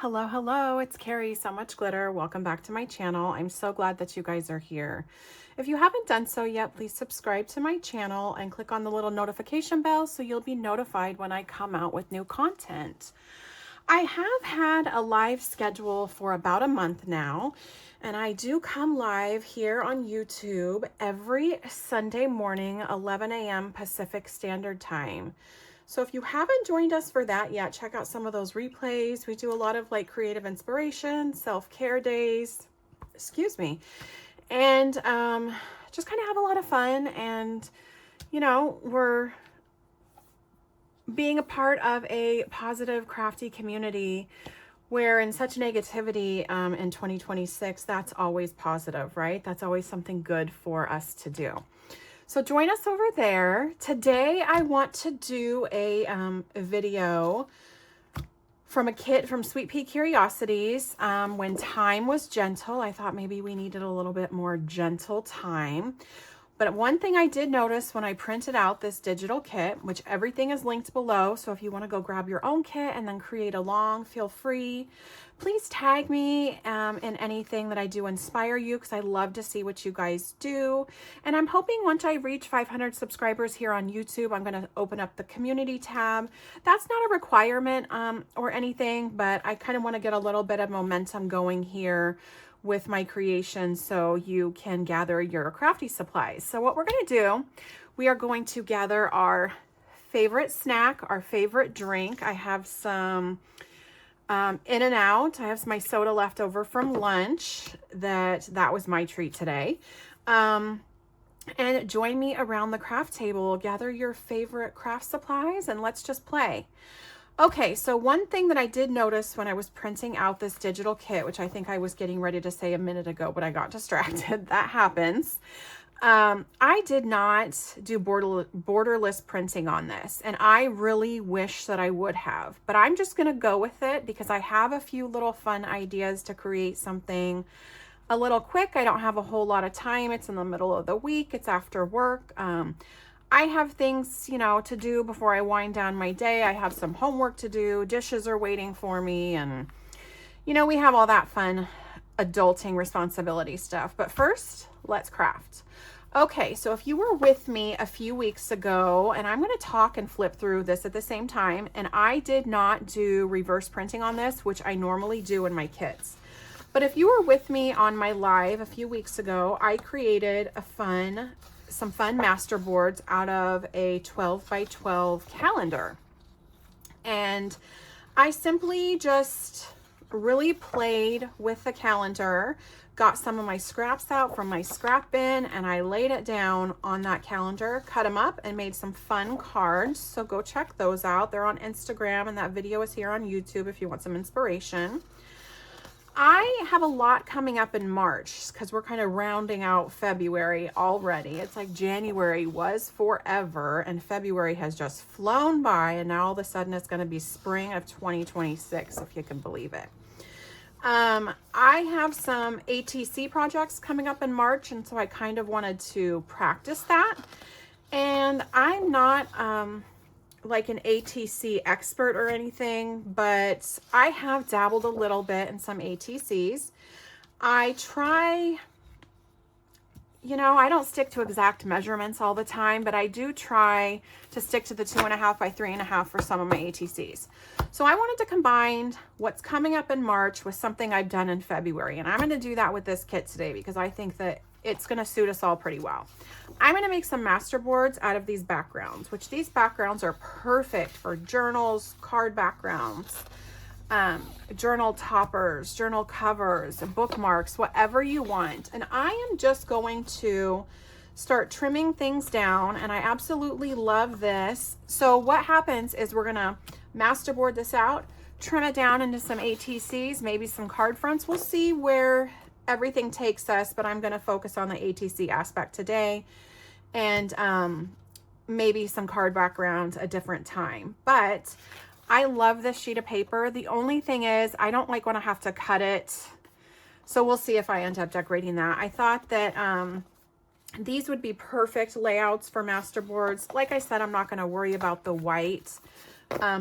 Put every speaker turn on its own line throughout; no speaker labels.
Hello, hello, it's Carrie, So Much Glitter. Welcome back to my channel. I'm so glad that you guys are here. If you haven't done so yet, please subscribe to my channel and click on the little notification bell so you'll be notified when I come out with new content. I have had a live schedule for about a month now, and I do come live here on YouTube every Sunday morning, 11 a.m. Pacific Standard Time. So if you haven't joined us for that yet, check out some of those replays. We do a lot of like creative inspiration, self-care days, and just kind of have a lot of fun. And, you know, we're being a part of a positive, crafty community where in such negativity in 2026, that's always positive, right? That's always something good for us to do. So join us over there. Today, I want to do a video from a kit from Sweet Pea Curiosities. When time was gentle, I thought maybe we needed a little bit more gentle time. But one thing I did notice when I printed out this digital kit, which everything is linked below, so if you want to go grab your own kit and then create along, feel free. Please tag me in anything that I do inspire you, because I love to see what you guys do. And I'm hoping once I reach 500 subscribers here on YouTube, I'm going to open up the community tab. That's not a requirement or anything, but I kind of want to get a little bit of momentum going here with my creation so you can gather your crafty supplies. So what we're going to do, we are going to gather our favorite snack, our favorite drink. I have some In-N-Out. I have my soda left over from lunch. That was my treat today. And join me around the craft table. Gather your favorite craft supplies and let's just play. Okay, so one thing that I did notice when I was printing out this digital kit, which I think I was getting ready to say a minute ago, but I got distracted. That happens. I did not do borderless printing on this, and I really wish that I would have, but I'm just going to go with it because I have a few little fun ideas to create something a little quick. I don't have a whole lot of time. It's in the middle of the week. It's after work. I have things, you know, to do before I wind down my day. I have some homework to do. Dishes are waiting for me. And, you know, we have all that fun adulting responsibility stuff. But first, let's craft. Okay, so if you were with me a few weeks ago, and I'm going to talk and flip through this at the same time, and I did not do reverse printing on this, which I normally do in my kits. But if you were with me on my live a few weeks ago, I created some fun master boards out of a 12 by 12 calendar. And I simply just really played with the calendar, got some of my scraps out from my scrap bin, and I laid it down on that calendar, cut them up, and made some fun cards. So go check those out. They're on Instagram, and that video is here on YouTube if you want some inspiration. I have a lot coming up in March because we're kind of rounding out February already. It's like January was forever and February has just flown by, and now all of a sudden it's going to be spring of 2026, if you can believe it. I have some ATC projects coming up in March, and so I kind of wanted to practice that. And I'm not like an ATC expert or anything, but I have dabbled a little bit in some ATCs. I try, you know, I don't stick to exact measurements all the time, but I do try to stick to the 2.5 by 3.5 for some of my ATCs. So I wanted to combine what's coming up in March with something I've done in February. And I'm going to do that with this kit today because I think that it's going to suit us all pretty well. I'm going to make some master boards out of these backgrounds, which these backgrounds are perfect for journals, card backgrounds, journal toppers, journal covers, bookmarks, whatever you want. And I am just going to start trimming things down, and I absolutely love this. So what happens is we're going to master board this out, trim it down into some ATCs, maybe some card fronts. We'll see where everything takes us, but I'm going to focus on the ATC aspect today, and maybe some card background a different time. But I love this sheet of paper. The only thing is I don't like when I have to cut it, so we'll see if I end up decorating that. I thought that these would be perfect layouts for master boards. Like I said, I'm not going to worry about the white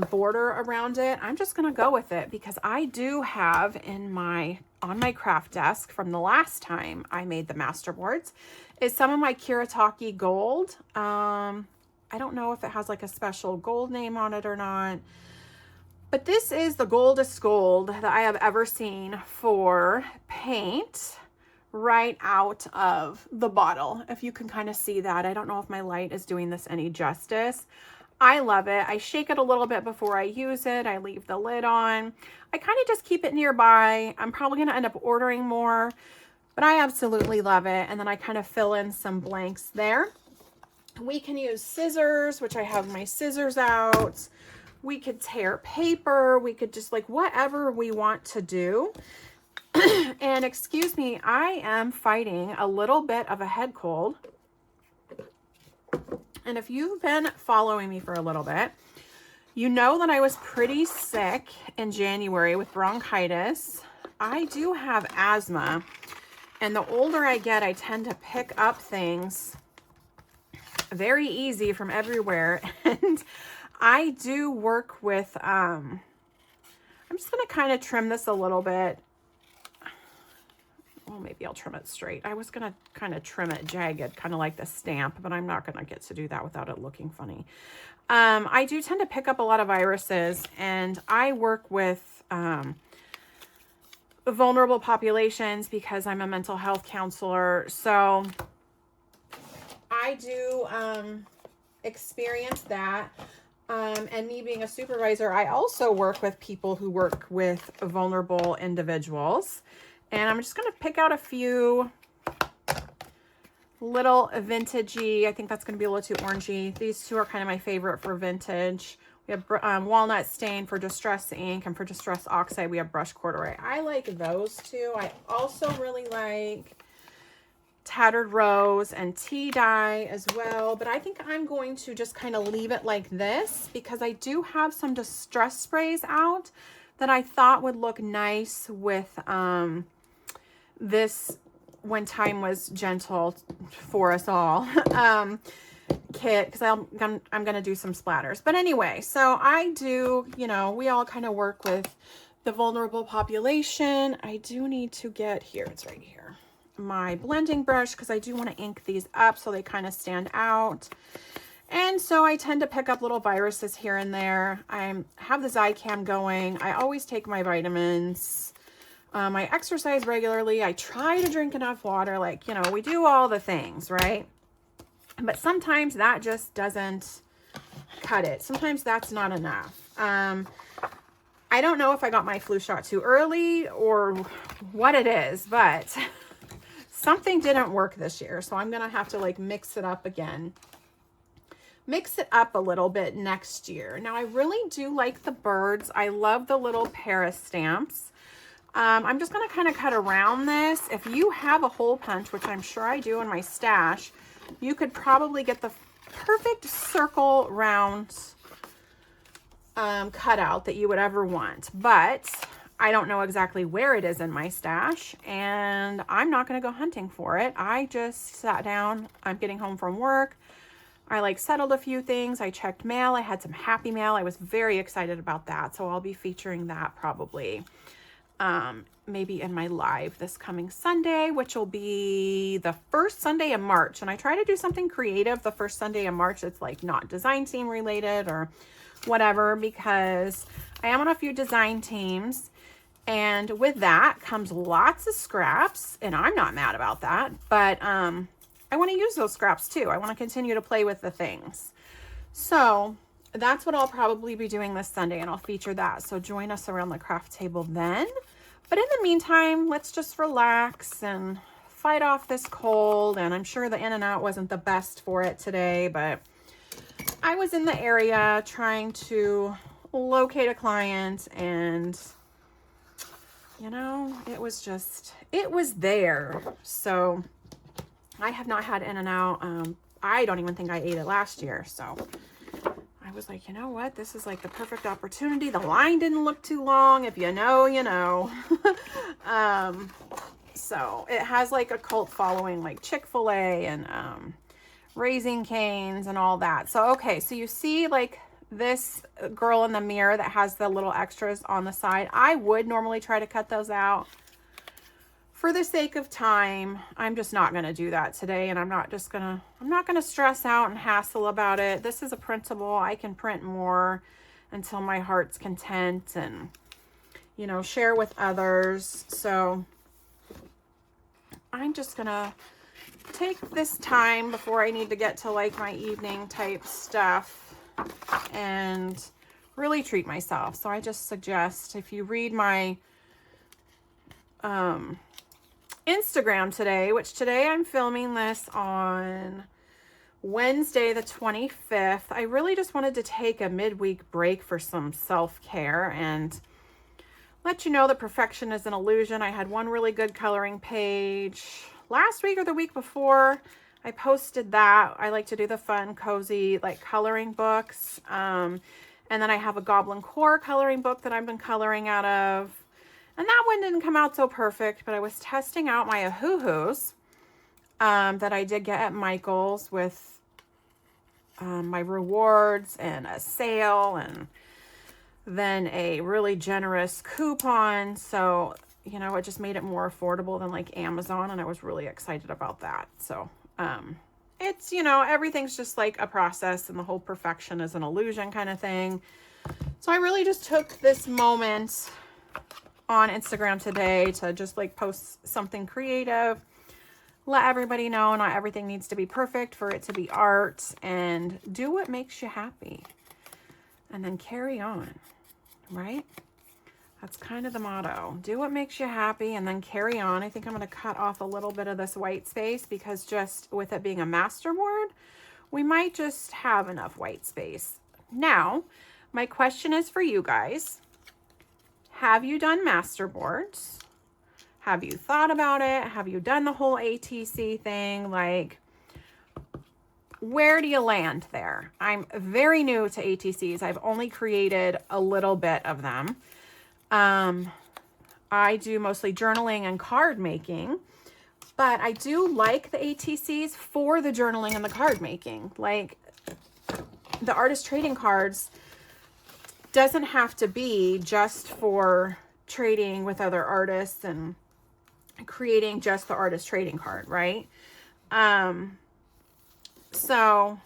border around it. I'm just going to go with it because I do have on my craft desk from the last time I made the masterboards is some of my Kuretake gold. I don't know if it has like a special gold name on it or not, but this is the goldest gold that I have ever seen for paint right out of the bottle. If you can kind of see that. I don't know if my light is doing this any justice. I love it. I shake it a little bit before I use it. I leave the lid on. I kind of just keep it nearby. I'm probably going to end up ordering more, but I absolutely love it. And then I kind of fill in some blanks there. We can use scissors, which I have my scissors out. We could tear paper. We could just like whatever we want to do. And excuse me, I am fighting a little bit of a head cold. And if you've been following me for a little bit, you know that I was pretty sick in January with bronchitis. I do have asthma, and the older I get, I tend to pick up things very easy from everywhere. And I do work with, I'm just going to kind of trim this a little bit. Well, maybe I'll trim it straight. I was going to kind of trim it jagged, kind of like the stamp, but I'm not going to get to do that without it looking funny. I do tend to pick up a lot of viruses, and I work with vulnerable populations because I'm a mental health counselor. So I do experience that. And me being a supervisor, I also work with people who work with vulnerable individuals. And I'm just going to pick out a few little vintagey. I think that's going to be a little too orangey. These two are kind of my favorite for vintage. We have walnut stain for distress ink, and for distress oxide, we have brush corduroy. I like those two. I also really like tattered rose and tea dye as well, but I think I'm going to just kind of leave it like this because I do have some distress sprays out that I thought would look nice with this When Time Was Gentle for Us All kit, because I'm gonna do some splatters. But anyway, so I do, you know, we all kind of work with the vulnerable population. I do need to get here, it's right here, my blending brush, because I do want to ink these up so they kind of stand out. And so I tend to pick up little viruses here and there. I have the Zicam going. I always take my vitamins. I exercise regularly. I try to drink enough water. Like, you know, we do all the things, right? But sometimes that just doesn't cut it. Sometimes that's not enough. I don't know if I got my flu shot too early or what it is, but something didn't work this year. So I'm going to have to like mix it up again. Mix it up a little bit next year. Now, I really do like the birds. I love the little Paris stamps. I'm just going to kind of cut around this. If you have a hole punch, which I'm sure I do in my stash, you could probably get the perfect circle round cutout that you would ever want. But I don't know exactly where it is in my stash, and I'm not going to go hunting for it. I just sat down. I'm getting home from work. I like settled a few things. I checked mail. I had some happy mail. I was very excited about that. So I'll be featuring that probably maybe in my live this coming Sunday, which will be the first Sunday in March. And I try to do something creative the first Sunday in March. It's like not design team related or whatever, because I am on a few design teams. And with that comes lots of scraps, and I'm not mad about that. But I want to use those scraps too. I want to continue to play with the things. So that's what I'll probably be doing this Sunday, and I'll feature that. So join us around the craft table then. But in the meantime, let's just relax and fight off this cold. And I'm sure the In-N-Out wasn't the best for it today, but I was in the area trying to locate a client, and you know, it was there. So I have not had In-N-Out. I don't even think I ate it last year. So I was like, you know what? This is like the perfect opportunity. The line didn't look too long. If you know, you know. So it has like a cult following like Chick-fil-A and Raising Cane's and all that. So, okay. So you see like this girl in the mirror that has the little extras on the side, I would normally try to cut those out. For the sake of time, I'm just not going to do that today, and I'm not going to stress out and hassle about it. This is a printable. I can print more until my heart's content and, you know, share with others. So I'm just going to take this time before I need to get to like my evening type stuff and really treat myself. So I just suggest, if you read my Instagram today, which today I'm filming this on Wednesday the 25th, I really just wanted to take a midweek break for some self-care and let you know that perfection is an illusion. I had one really good coloring page last week or the week before. I posted that. I like to do the fun, cozy, like coloring books. And then I have a Goblin Core coloring book that I've been coloring out of. And that one didn't come out so perfect, but I was testing out my Ohuhus that I did get at Michael's with my rewards and a sale and then a really generous coupon. So, you know, it just made it more affordable than like Amazon, and I was really excited about that. So, it's, you know, everything's just like a process, and the whole perfection is an illusion kind of thing. So I really just took this moment on Instagram today to just like post something creative, let everybody know not everything needs to be perfect for it to be art, and do what makes you happy and then carry on, right? That's kind of the motto. Do what makes you happy and then carry on. I think I'm going to cut off a little bit of this white space because just with it being a masterboard, we might just have enough white space. Now, my question is for you guys. Have you done masterboards? Have you thought about it? Have you done the whole ATC thing? Like, where do you land there? I'm very new to ATCs. I've only created a little bit of them. I do mostly journaling and card making, but I do like the ATCs for the journaling and the card making. Like, the artist trading cards doesn't have to be just for trading with other artists and creating just the artist trading card, right? So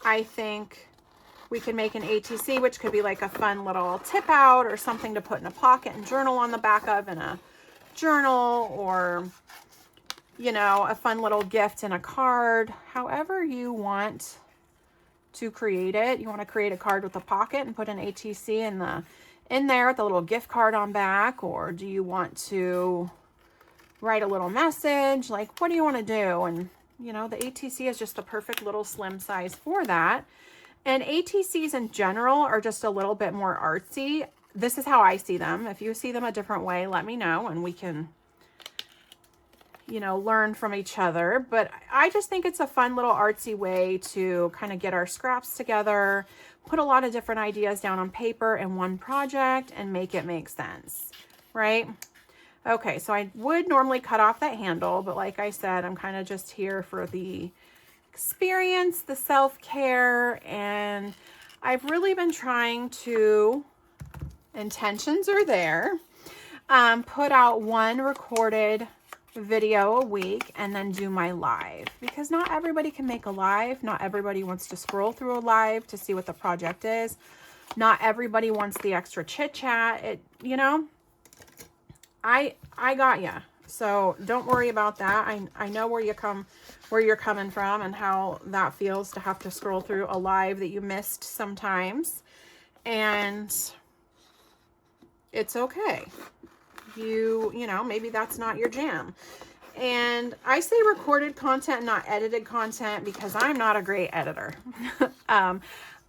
I think we can make an ATC, which could be like a fun little tip out or something to put in a pocket and journal on the back of in a journal, or, you know, a fun little gift in a card. However you want to create it. You want to create a card with a pocket and put an ATC in there with a little gift card on back, or do you want to write a little message? Like, what do you want to do? And, you know, the ATC is just the perfect little slim size for that. And ATCs in general are just a little bit more artsy. This is how I see them. If you see them a different way, let me know and we can, you know, learn from each other. But I just think it's a fun little artsy way to kind of get our scraps together, put a lot of different ideas down on paper in one project and make it make sense, right? Okay, so I would normally cut off that handle, but like I said, I'm kind of just here for the experience, the self-care, and I've really been trying to, intentions are there, put out one recorded video a week and then do my live, because not everybody can make a live. Not everybody wants to scroll through a live to see what the project is. Not everybody wants the extra chit chat. It, you know, I got ya. So don't worry about that. I know where you're coming from and how that feels to have to scroll through a live that you missed sometimes. And it's okay. You know, maybe that's not your jam. And I say recorded content, not edited content, because I'm not a great editor.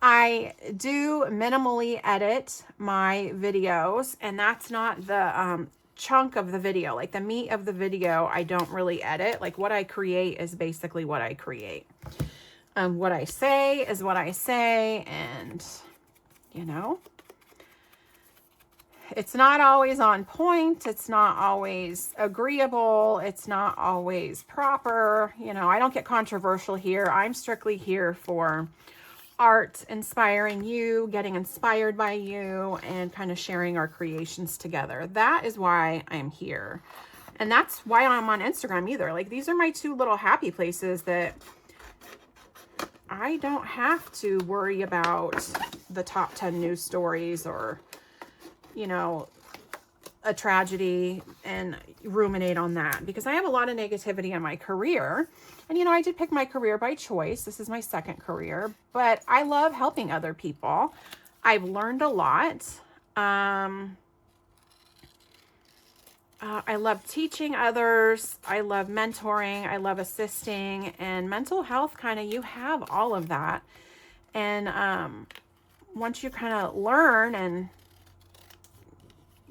I do minimally edit my videos, and that's not the chunk of the video. Like the meat of the video, I don't really edit. Like what I create is basically what I create. What I say is what I say, and, you know, it's not always on point. It's not always agreeable. It's not always proper. You know, I don't get controversial here. I'm strictly here for art inspiring you, getting inspired by you, and kind of sharing our creations together. That is why I'm here. And that's why I'm on Instagram either. Like, these are my two little happy places that I don't have to worry about the top 10 news stories or, you know, a tragedy and ruminate on that, because I have a lot of negativity in my career. And, you know, I did pick my career by choice. This is my second career, but I love helping other people. I've learned a lot. I love teaching others. I love mentoring. I love assisting, and mental health, kind of, you have all of that. And once you kind of learn and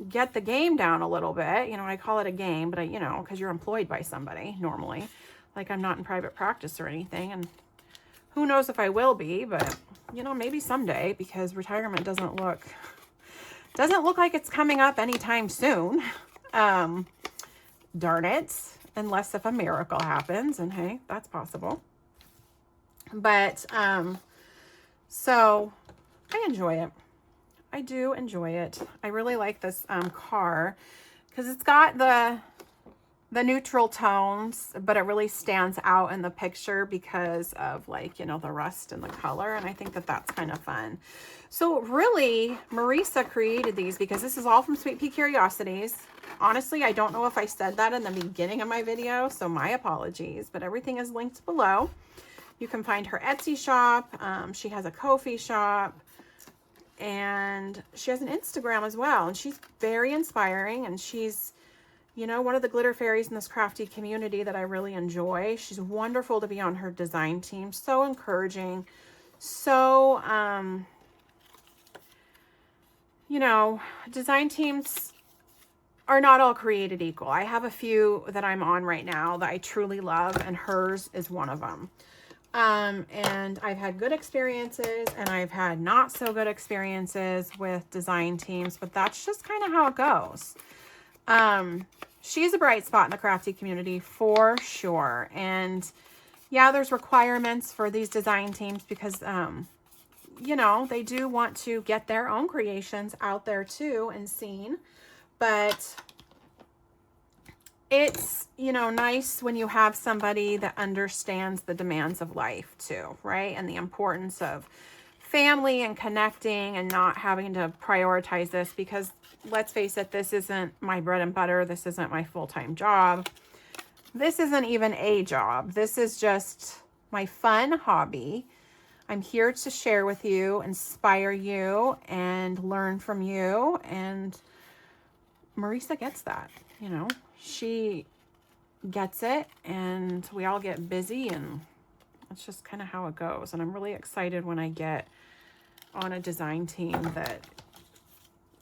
get the game down a little bit, you know, I call it a game, but you know, because you're employed by somebody normally. Like, I'm not in private practice or anything, and who knows if I will be, but you know, maybe someday, because retirement doesn't look like it's coming up anytime soon. Darn it, unless if a miracle happens, and hey, that's possible. But so I enjoy it. I do enjoy it. I really like this car because it's got the neutral tones, but it really stands out in the picture because of, like, you know, the rust and the color. And I think that that's kind of fun. So really, Marisa created these because this is all from Sweet Pea Curiosities. Honestly, I don't know if I said that in the beginning of my video, so my apologies, but everything is linked below. You can find her Etsy shop. She has a Ko-fi shop, and she has an Instagram as well. And she's very inspiring, and she's, you know, one of the glitter fairies in this crafty community that I really enjoy. She's wonderful to be on her design team. So encouraging. So, you know, design teams are not all created equal. I have a few that I'm on right now that I truly love, and hers is one of them. And I've had good experiences and I've had not so good experiences with design teams, but that's just kind of how it goes. She's a bright spot in the crafty community for sure. And yeah, there's requirements for these design teams because, you know, they do want to get their own creations out there too and seen, but it's, you know, nice when you have somebody that understands the demands of life too, right? And the importance of family and connecting and not having to prioritize this, because let's face it, this isn't my bread and butter. This isn't my full-time job. This isn't even a job. This is just my fun hobby. I'm here to share with you, inspire you, and learn from you. And Marisa gets that, you know. She gets it, and we all get busy, and that's just kind of how it goes. And I'm really excited when I get on a design team that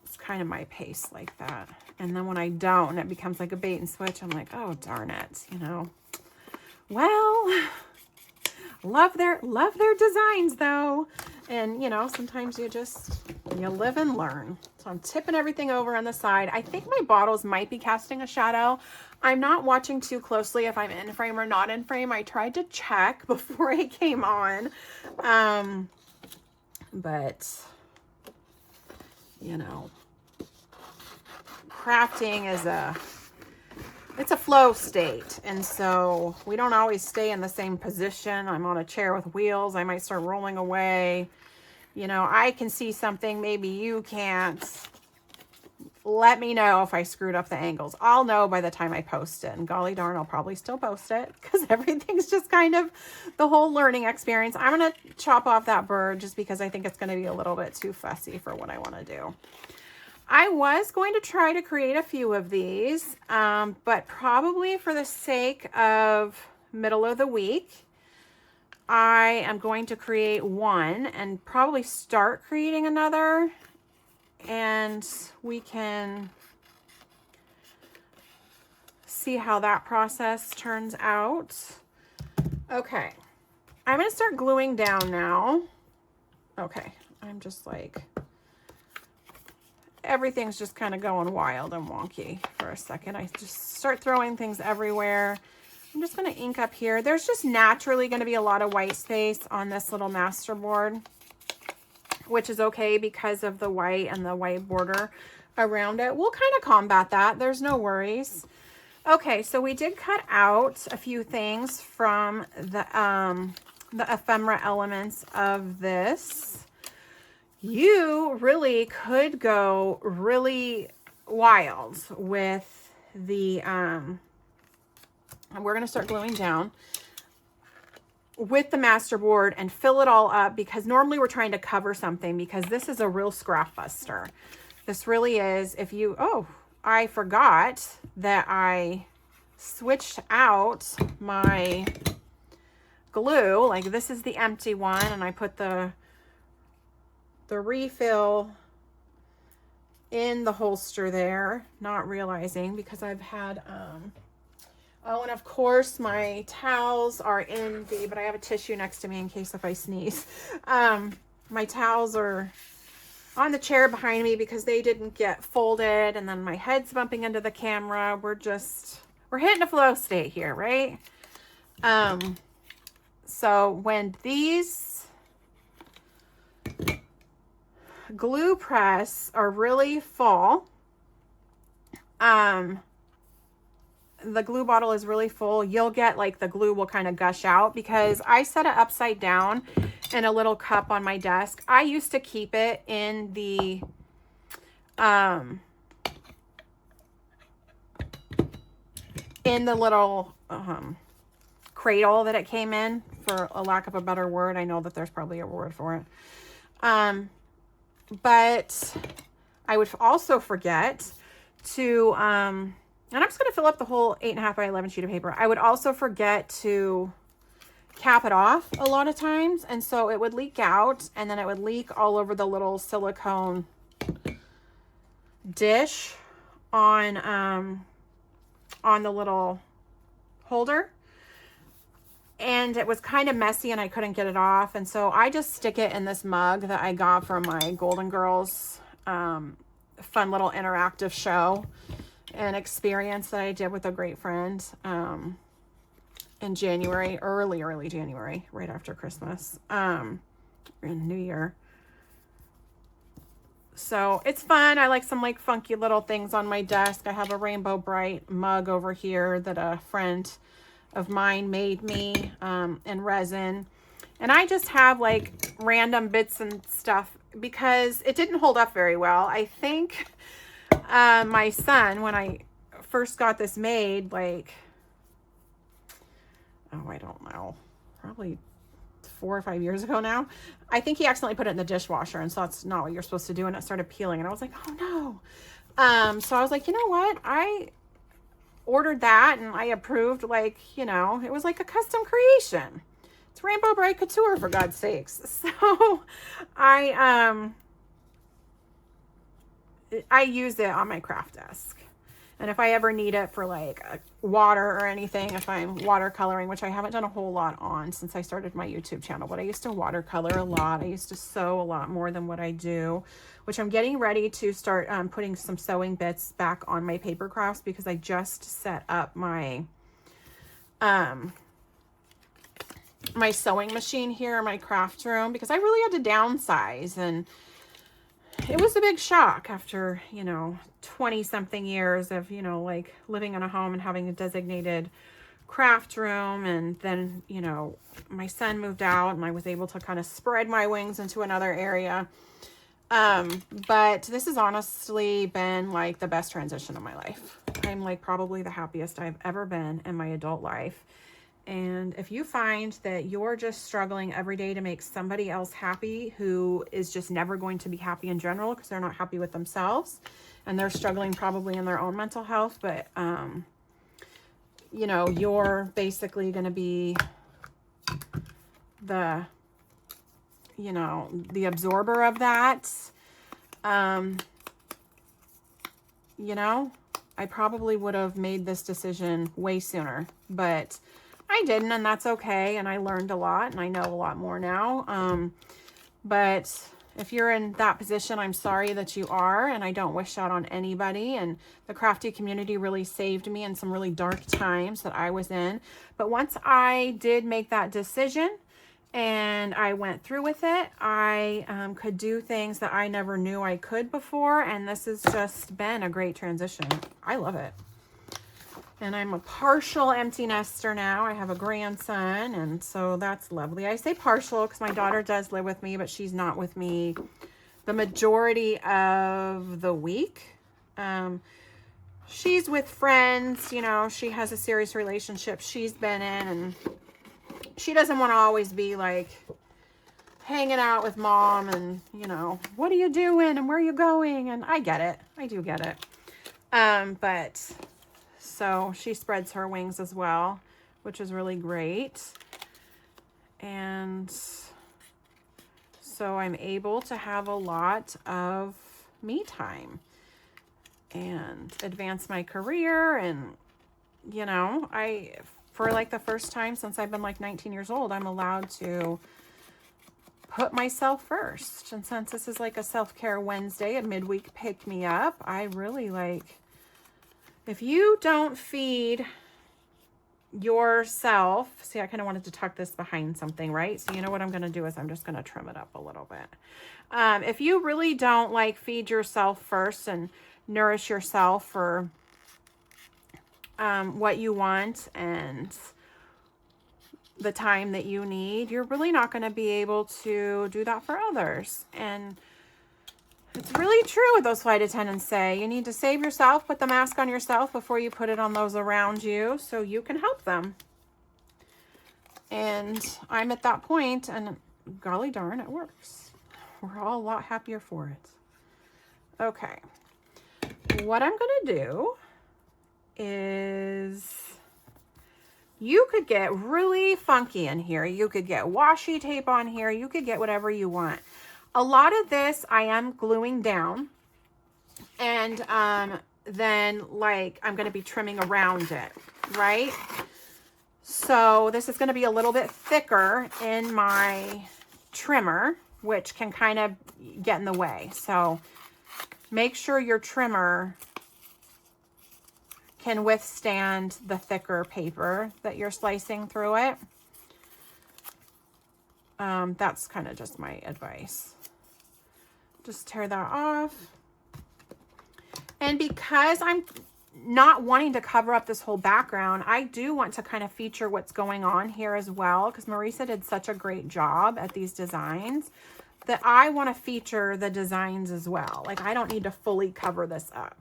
it's kind of my pace like that. And then when I don't, and it becomes like a bait and switch, I'm like, oh, darn it, you know. Well, love their designs though. And, you know, sometimes you live and learn. So I'm tipping everything over on the side. I think my bottles might be casting a shadow. I'm not watching too closely if I'm in frame or not in frame. I tried to check before I came on. But, you know, crafting is it's a flow state. And so we don't always stay in the same position. I'm on a chair with wheels. I might start rolling away. You know, I can see something, maybe you can't. Let me know if I screwed up the angles. I'll know by the time I post it. And golly darn, I'll probably still post it because everything's just kind of the whole learning experience. I'm going to chop off that bird just because I think it's going to be a little bit too fussy for what I want to do. I was going to try to create a few of these, but probably for the sake of middle of the week, I am going to create one and probably start creating another, and we can see how that process turns out. Okay, I'm going to start gluing down now. Okay, I'm just like, everything's just kind of going wild and wonky for a second. I just start throwing things everywhere. I'm just going to ink up here. There's just naturally going to be a lot of white space on this little master board. which is okay because of the white and the white border around it. We'll kind of combat that. There's no worries. Okay, so we did cut out a few things from the ephemera elements of this. You really could go really wild with the, we're going to start gluing down with the masterboard and fill it all up, because normally we're trying to cover something, because this is a real scrap buster. This really is. If you, oh, I forgot that I switched out my glue. Like, this is the empty one, and I put the refill in the holster there, not realizing, because I've had, oh, and of course my towels are in the, but I have a tissue next to me in case if I sneeze. My towels are on the chair behind me because they didn't get folded, and then my head's bumping into the camera. We're hitting a flow state here, right? So when these glue press are really full, the glue bottle is really full, you'll get like the glue will kind of gush out, because I set it upside down in a little cup on my desk. I used to keep it in the little cradle that it came in, for a lack of a better word. I know that there's probably a word for it. But I would also forget to, and I'm just going to fill up the whole 8.5 by 11 sheet of paper. I would also forget to cap it off a lot of times. And so it would leak out, and then it would leak all over the little silicone dish on the little holder. And it was kind of messy, and I couldn't get it off. And so I just stick it in this mug that I got from my Golden Girls fun little interactive show and experience that I did with a great friend in January, early January, right after Christmas, in New Year. So it's fun. I like some like funky little things on my desk. I have a Rainbow Bright mug over here that a friend of mine made me in resin, and I just have like random bits and stuff because it didn't hold up very well. I think my son, when I first got this made, like, oh, I don't know, probably 4 or 5 years ago now, I think he accidentally put it in the dishwasher, and so that's not what you're supposed to do, and it started peeling, and I was like, oh no. So I was like, you know what, I ordered that, and I approved, like, you know, it was like a custom creation. It's Rainbow Bright Couture, for God's sakes. So I use it on my craft desk, and if I ever need it for like water or anything, if I'm watercoloring, which I haven't done a whole lot on since I started my YouTube channel, but I used to watercolor a lot. I used to sew a lot more than what I do, which I'm getting ready to start putting some sewing bits back on my paper crafts, because I just set up my my sewing machine here in my craft room, because I really had to downsize, and it was a big shock after, you know, 20 something years of, you know, like living in a home and having a designated craft room. And then, you know, my son moved out, and I was able to kind of spread my wings into another area. But this has honestly been like the best transition of my life. I'm like probably the happiest I've ever been in my adult life. And if you find that you're just struggling every day to make somebody else happy who is just never going to be happy in general because they're not happy with themselves, and they're struggling probably in their own mental health, but, you know, you're basically going to be the, you know, the absorber of that, you know, I probably would have made this decision way sooner, but I didn't, and that's okay. And I learned a lot, and I know a lot more now. But if you're in that position, I'm sorry that you are, and I don't wish that on anybody. And the crafty community really saved me in some really dark times that I was in. But once I did make that decision, and I went through with it. I could do things that I never knew I could before, and this has just been a great transition. I love it. And I'm a partial empty nester now. I have a grandson, and so that's lovely. I say partial because my daughter does live with me, but she's not with me the majority of the week. She's with friends, you know, she has a serious relationship she's been in, and she doesn't want to always be like hanging out with mom and, you know, what are you doing and where are you going? And I get it. I do get it. But so she spreads her wings as well, which is really great. And so I'm able to have a lot of me time and advance my career. And, you know, for like the first time since I've been like 19 years old, I'm allowed to put myself first. And since this is like a self-care Wednesday, a midweek pick me up, I really like, if you don't feed yourself, see, I kind of wanted to tuck this behind something, right? So you know what I'm going to do is I'm just going to trim it up a little bit. If you really don't like feed yourself first and nourish yourself for what you want and the time that you need, you're really not going to be able to do that for others. And it's really true what those flight attendants say. You need to save yourself, put the mask on yourself before you put it on those around you so you can help them. And I'm at that point, and golly darn, it works. We're all a lot happier for it. Okay. What I'm going to do is, you could get really funky in here. You could get washi tape on here. You could get whatever you want. A lot of this I am gluing down, and then like I'm going to be trimming around it, right? So this is going to be a little bit thicker in my trimmer, which can kind of get in the way. So make sure your trimmer can withstand the thicker paper that you're slicing through it. That's kind of just my advice. Just tear that off. And because I'm not wanting to cover up this whole background, I do want to kind of feature what's going on here as well, because Marisa did such a great job at these designs that I want to feature the designs as well. Like, I don't need to fully cover this up.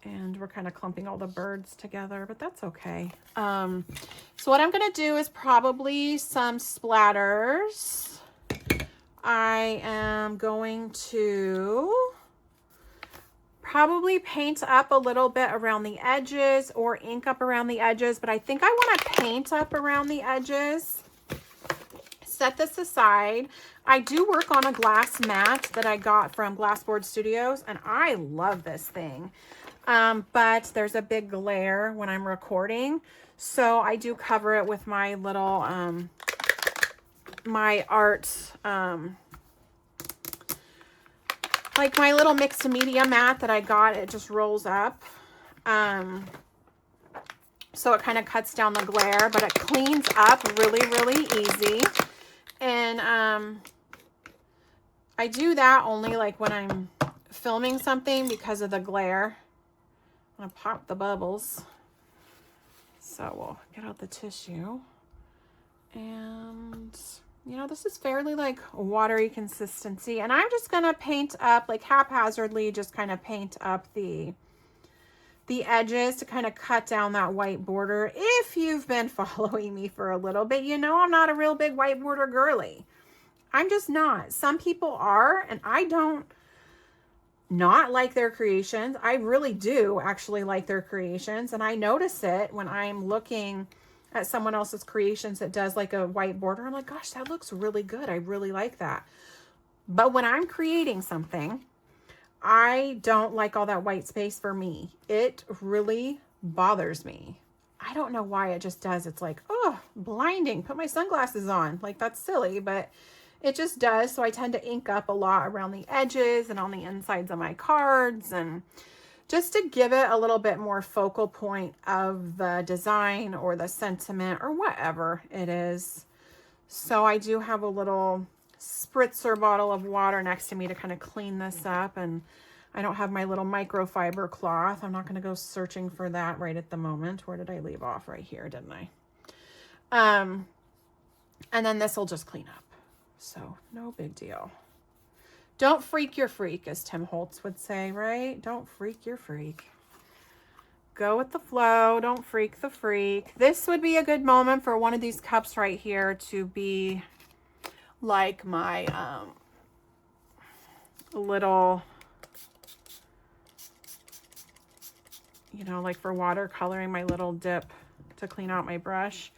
And we're kind of clumping all the birds together, but that's okay. So what I'm going to do is probably some splatters. I am going to probably paint up a little bit around the edges or ink up around the edges, but I think I want to paint up around the edges. Set this aside. I do work on a glass mat that I got from Glassboard Studios, and I love this thing. But there's a big glare when I'm recording, so I do cover it with my little, my art, like my little mixed media mat that I got. It just rolls up, so it kind of cuts down the glare, but it cleans up really, really easy. And I do that only like when I'm filming something because of the glare. I'm gonna pop the bubbles. So we'll get out the tissue. And, you know, this is fairly like watery consistency. And I'm just gonna paint up, like haphazardly, just kind of paint up the edges to kind of cut down that white border. If you've been following me for a little bit, you know I'm not a real big white border girly. I'm just not. Some people are, and I don't not like their creations. I really do actually like their creations, and I notice it when I'm looking at someone else's creations that does like a white border. I'm like, gosh, that looks really good. I really like that. But when I'm creating something, I don't like all that white space for me. It really bothers me. I don't know why, it just does. It's like, oh, blinding. Put my sunglasses on. Like, that's silly, but it just does. So I tend to ink up a lot around the edges and on the insides of my cards, and just to give it a little bit more focal point of the design or the sentiment or whatever it is. So I do have a little spritzer bottle of water next to me to kind of clean this up. And I don't have my little microfiber cloth. I'm not going to go searching for that right at the moment. Where did I leave off? Right here, didn't I? And then this will just clean up. So no big deal. Don't freak your freak, as Tim Holtz would say, right? Don't freak your freak. Go with the flow. Don't freak the freak. This would be a good moment for one of these cups right here to be like my little, you know, like for watercoloring, my little dip to clean out my brush.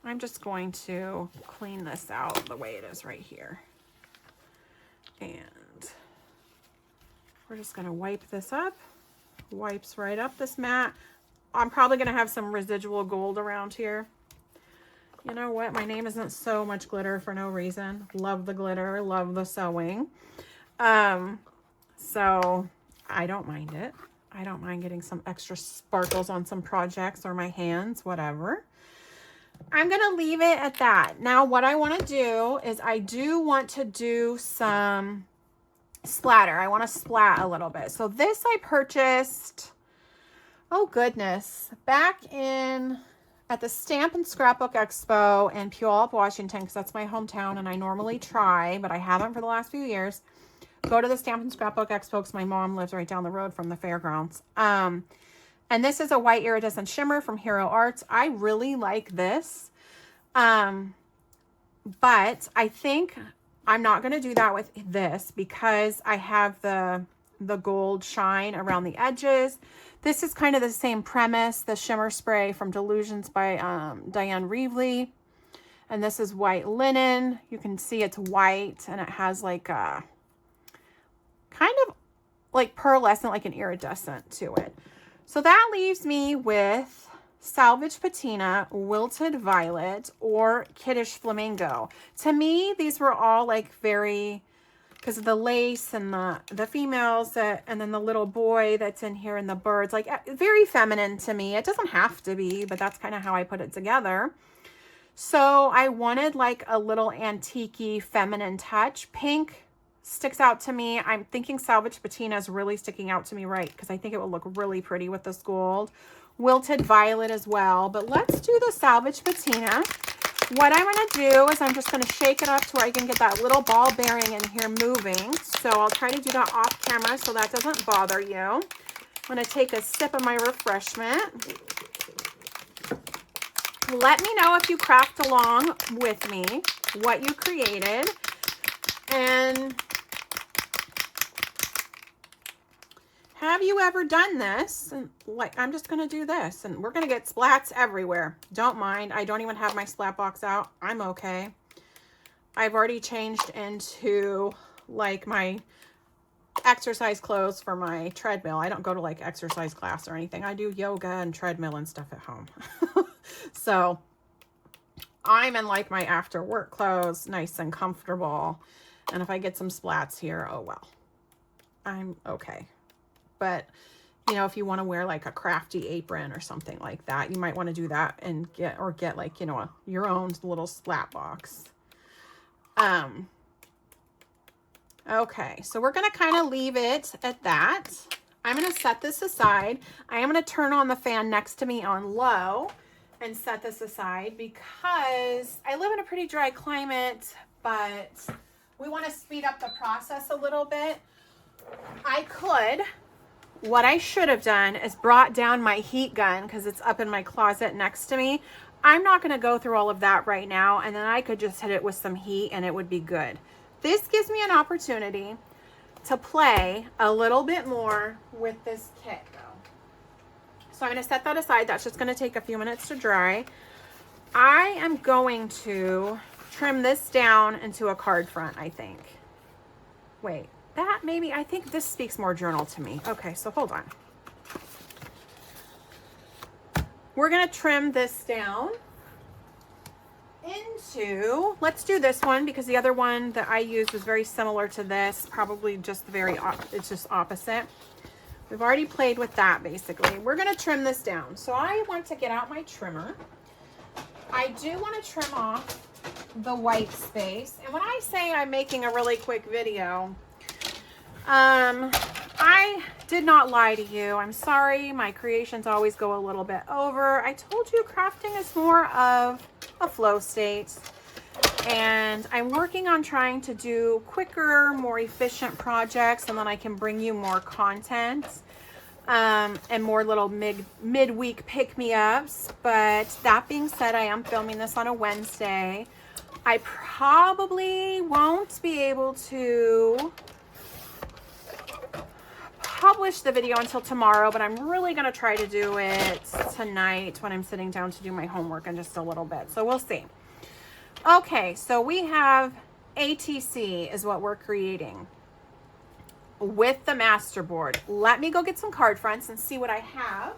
I'm just going to clean this out the way it is right here. And we're just going to wipe this up. Wipes right up this mat. I'm probably going to have some residual gold around here. You know what? My name isn't so much glitter for no reason. Love the glitter. Love the sewing. So I don't mind it. I don't mind getting some extra sparkles on some projects or my hands, whatever. I'm going to leave it at that. Now, what I want to do is I do want to do some splatter. I want to splat a little bit. So this I purchased, oh goodness, back at the Stamp and Scrapbook Expo in Puyallup, Washington, because that's my hometown and I normally try, but I haven't for the last few years. Go to the Stamp and Scrapbook Expo because my mom lives right down the road from the fairgrounds. And this is a white iridescent shimmer from Hero Arts. I really like this. But I think I'm not going to do that with this because I have the gold shine around the edges. This is kind of the same premise, the shimmer spray from Delusions by Diane Reevely. And this is white linen. You can see it's white and it has like a kind of like pearlescent, like an iridescent to it. So that leaves me with Salvage Patina, Wilted Violet, or Kiddish Flamingo. To me, these were all like very, because of the lace and the females, and then the little boy that's in here and the birds, like very feminine to me. It doesn't have to be, but that's kind of how I put it together. So I wanted like a little antique-y feminine touch. Pink sticks out to me. I'm thinking Salvage Patina is really sticking out to me, right? Because I think it will look really pretty with this gold. Wilted Violet as well. But let's do the Salvage Patina. What I'm going to do is I'm just going to shake it up to where I can get that little ball bearing in here moving. So I'll try to do that off camera so that doesn't bother you. I'm going to take a sip of my refreshment. Let me know if you craft along with me, what you created. And have you ever done this? And like, I'm just going to do this and we're going to get splats everywhere. Don't mind. I don't even have my splat box out. I'm okay. I've already changed into like my exercise clothes for my treadmill. I don't go to like exercise class or anything. I do yoga and treadmill and stuff at home. So I'm in like my after work clothes, nice and comfortable. And if I get some splats here, oh well, I'm okay. But, you know, if you want to wear like a crafty apron or something like that, you might want to do that and get like, you know, your own little splat box. Okay, so we're going to kind of leave it at that. I'm going to set this aside. I am going to turn on the fan next to me on low and set this aside because I live in a pretty dry climate, but we want to speed up the process a little bit. What I should have done is brought down my heat gun because it's up in my closet next to me. I'm not going to go through all of that right now, and then I could just hit it with some heat and it would be good. This gives me an opportunity to play a little bit more with this kit though. So I'm going to set that aside. That's just going to take a few minutes to dry. I am going to trim this down into a card front, I think. Wait. That maybe, I think this speaks more journal to me. Okay, so hold on. We're going to trim this down into, let's do this one because the other one that I used was very similar to this, probably just it's just opposite. We've already played with that basically. We're going to trim this down. So I want to get out my trimmer. I do want to trim off the white space. And when I say I'm making a really quick video, I did not lie to you. I'm sorry. My creations always go a little bit over. I told you crafting is more of a flow state. And I'm working on trying to do quicker, more efficient projects, and then I can bring you more content and more little midweek pick-me-ups. But that being said, I am filming this on a Wednesday. I probably won't be able to publish the video until tomorrow, but I'm really going to try to do it tonight when I'm sitting down to do my homework in just a little bit. So we'll see. Okay, so we have ATC is what we're creating with the masterboard. Let me go get some card fronts and see what I have.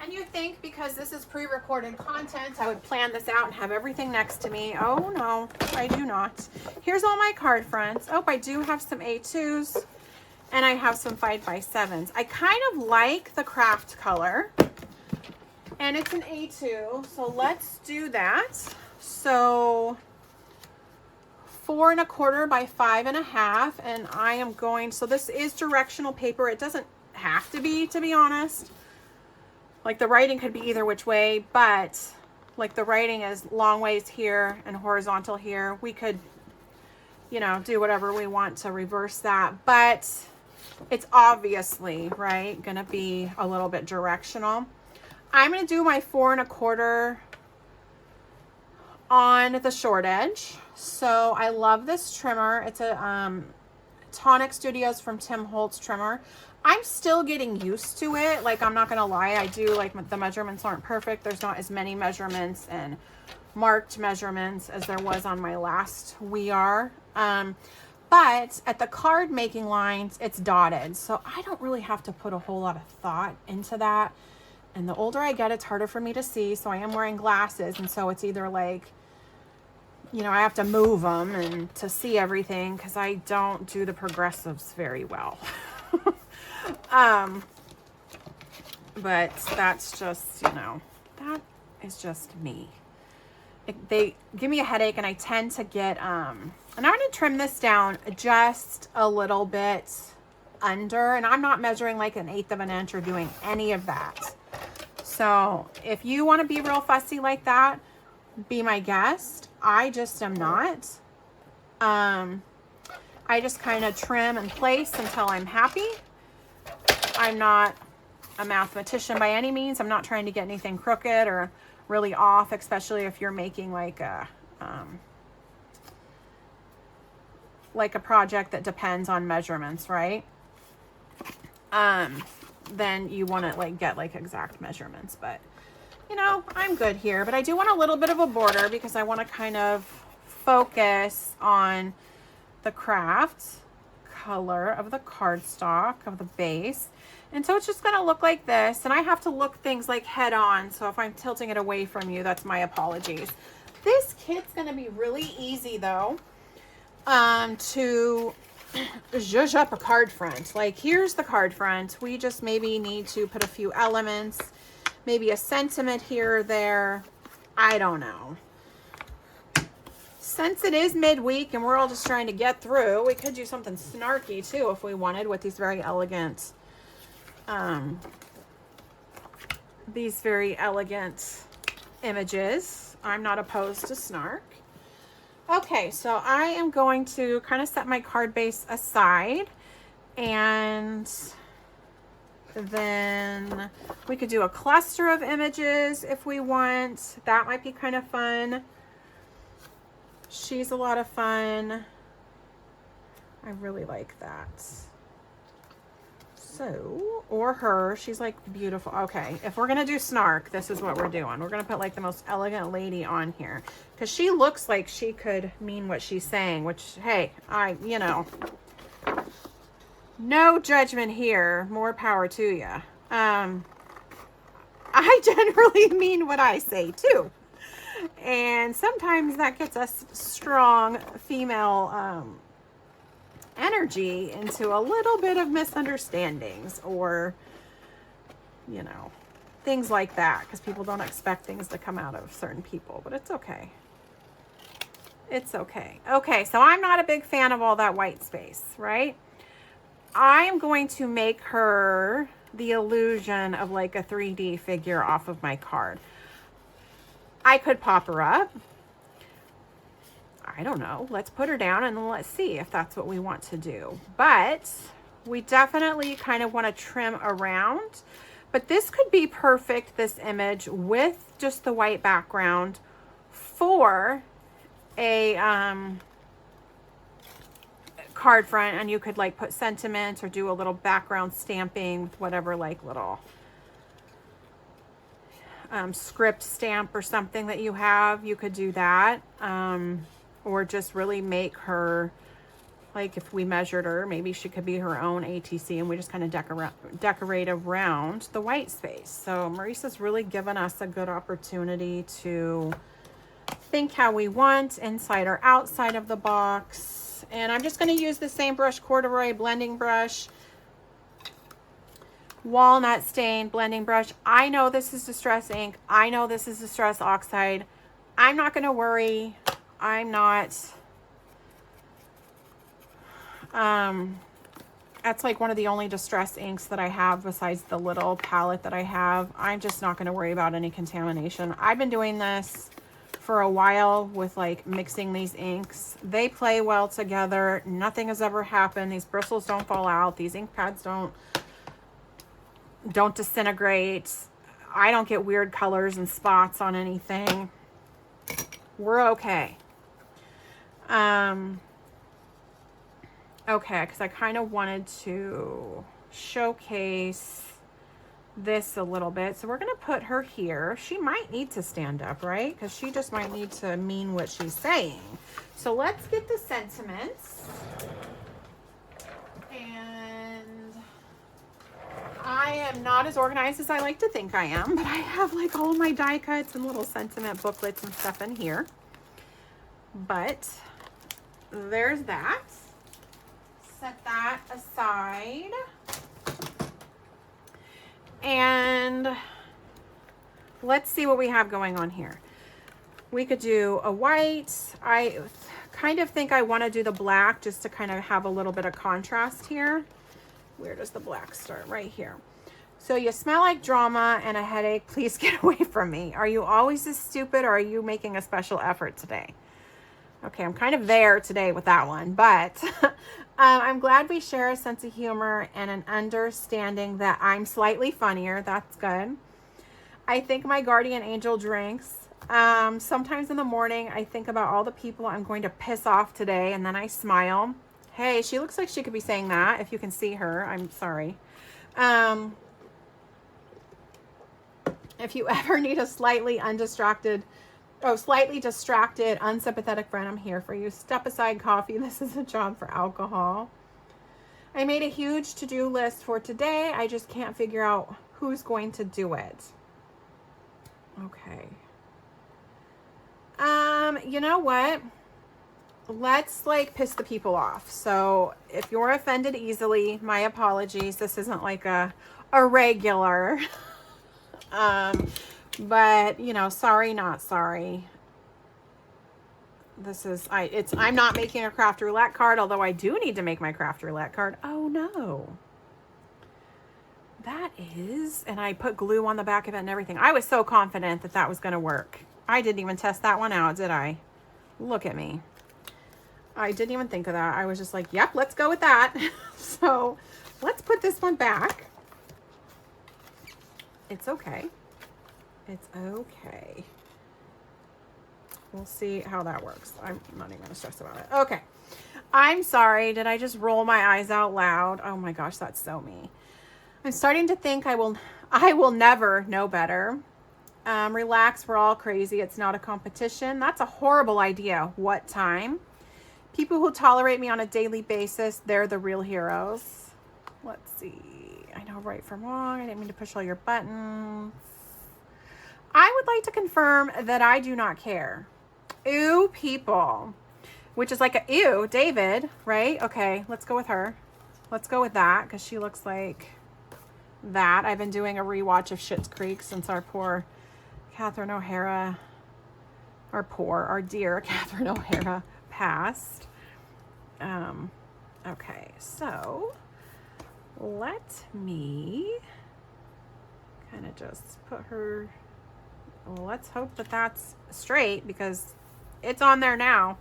And you think because this is pre-recorded content, I would plan this out and have everything next to me. Oh no, I do not. Here's all my card fronts. Oh, I do have some A2s and I have some 5x7s. I kind of like the craft color and it's an A2, so let's do that. So 4 1/4 by 5 1/2, and I am going, so this is directional paper. It doesn't have to be honest. Like the writing could be either which way, but like the writing is long ways here and horizontal here. We could, you know, do whatever we want to reverse that, but it's obviously, right, gonna be a little bit directional. I'm gonna do my 4 1/4 on the short edge. So I love this trimmer. It's a Tonic Studios from Tim Holtz trimmer. I'm still getting used to it. Like, I'm not gonna lie, I do, like, the measurements aren't perfect. There's not as many measurements and marked measurements as there was on my last We Are. But at the card making lines, it's dotted. So I don't really have to put a whole lot of thought into that. And the older I get, it's harder for me to see. So I am wearing glasses. And so it's either like, you know, I have to move them and to see everything because I don't do the progressives very well. But that's just, you know, that is just me. They give me a headache and I tend to get, and I'm going to trim this down just a little bit under, and I'm not measuring like 1/8 of an inch or doing any of that. So if you want to be real fussy like that, be my guest. I just am not. I just kind of trim and place until I'm happy. I'm not a mathematician by any means. I'm not trying to get anything crooked or really off, especially if you're making like a project that depends on measurements, right? Then you want to like get like exact measurements, but you know, I'm good here. But I do want a little bit of a border because I want to kind of focus on the craft color of the cardstock of the base. And so it's just going to look like this. And I have to look things like head on. So if I'm tilting it away from you, that's my apologies. This kit's going to be really easy though, to zhuzh up a card front. Like here's the card front. We just maybe need to put a few elements, maybe a sentiment here or there. I don't know. Since it is midweek and we're all just trying to get through, we could do something snarky too if we wanted with these very elegant images. I'm not opposed to snark. Okay, so I am going to kind of set my card base aside, and then we could do a cluster of images if we want. That might be kind of fun. She's a lot of fun. I really like that. So, or her, she's like beautiful. Okay, if we're gonna do snark, this is what we're doing. We're gonna put like the most elegant lady on here because she looks like she could mean what she's saying, which, hey, you know, no judgment here, more power to you. I generally mean what I say too. And sometimes that gets us strong female energy into a little bit of misunderstandings or, you know, things like that, because people don't expect things to come out of certain people, but it's okay. It's okay. Okay, so I'm not a big fan of all that white space, right? I am going to make her the illusion of like a 3D figure off of my card. I could pop her up. I don't know. Let's put her down and let's see if that's what we want to do. But we definitely kind of want to trim around. But this could be perfect, this image, with just the white background for a card front, and you could like put sentiment or do a little background stamping with whatever like little script stamp or something that you have. You could do that, or just really make her, like if we measured her, maybe she could be her own ATC, and we just kind of decorate around the white space. So Marisa's really given us a good opportunity to think how we want, inside or outside of the box. And I'm just going to use the same brush, corduroy blending brush, walnut stain blending brush. I know this is Distress ink. I know this is Distress oxide. I'm not going to worry. I'm not. That's like one of the only Distress inks that I have besides the little palette that I have. I'm just not going to worry about any contamination. I've been doing this for a while with like mixing these inks. They play well together. Nothing has ever happened. These bristles don't fall out. These ink pads don't disintegrate. I don't get weird colors and spots on anything. We're okay. Okay, because I kind of wanted to showcase this a little bit. So we're going to put her here. She might need to stand up, right? Because she just might need to mean what she's saying. So let's get the sentiments. And I am not as organized as I like to think I am, but I have like all of my die cuts and little sentiment booklets and stuff in here. But there's that. Set that aside. And let's see what we have going on here. We could do a white. I kind of think I want to do the black just to kind of have a little bit of contrast here. Where does the black start? Right here. So you smell like drama and a headache. Please get away from me. Are you always this stupid, or are you making a special effort today? Okay, I'm kind of there today with that one, but I'm glad we share a sense of humor and an understanding that I'm slightly funnier. That's good. I think my guardian angel drinks. Sometimes in the morning, I think about all the people I'm going to piss off today, and then I smile. Hey, she looks like she could be saying that. If you can see her, I'm sorry. If you ever need a slightly distracted, unsympathetic friend, I'm here for you. Step aside coffee. This is a job for alcohol. I made a huge to-do list for today. I just can't figure out who's going to do it. Okay. You know what? Let's like piss the people off. So if you're offended easily, my apologies. This isn't like a regular, but you know, sorry, not sorry. This is, I'm not making a craft roulette card, although I do need to make my craft roulette card. Oh no. That is, and I put glue on the back of it and everything. I was so confident that that was going to work. I didn't even test that one out, did I? Look at me. I didn't even think of that. I was just like, yep, let's go with that. So let's put this one back. It's okay. It's okay. We'll see how that works. I'm not even going to stress about it. Okay. I'm sorry. Did I just roll my eyes out loud? Oh my gosh, that's so me. I'm starting to think I will never know better. Relax. We're all crazy. It's not a competition. That's a horrible idea. What time? People who tolerate me on a daily basis, they're the real heroes. Let's see. I know right from wrong. I didn't mean to push all your buttons. I would like to confirm that I do not care. Ew, people. Which is like a ew, David, right? Okay, let's go with her. Let's go with that because she looks like that. I've been doing a rewatch of Schitt's Creek since our poor Catherine O'Hara, our dear Catherine O'Hara passed. Okay, so let me kind of just put her, well, let's hope that that's straight because it's on there now.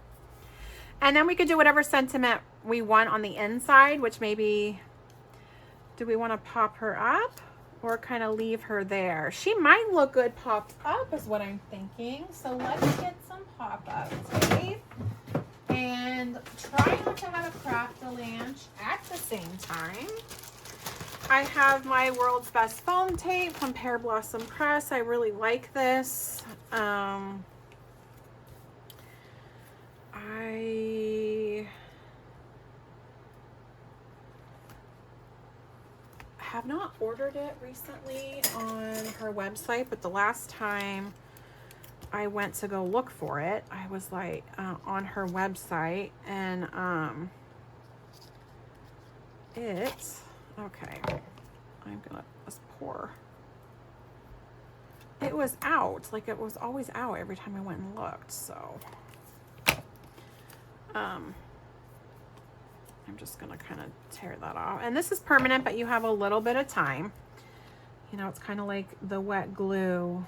And then we could do whatever sentiment we want on the inside, which maybe, do we want to pop her up or kind of leave her there? She might look good popped up is what I'm thinking. So let's get some pop-up tape and try not to have a Craft-A-Lanch at the same time. I have my World's Best Foam Tape from Pear Blossom Press. I really like this. I have not ordered it recently on her website, but the last time I went to go look for it, I was like on her website, and okay, I'm gonna just pour. It was out, like it was always out every time I went and looked, so I'm just gonna kind of tear that off. And this is permanent, but you have a little bit of time. You know, it's kind of like the wet glue.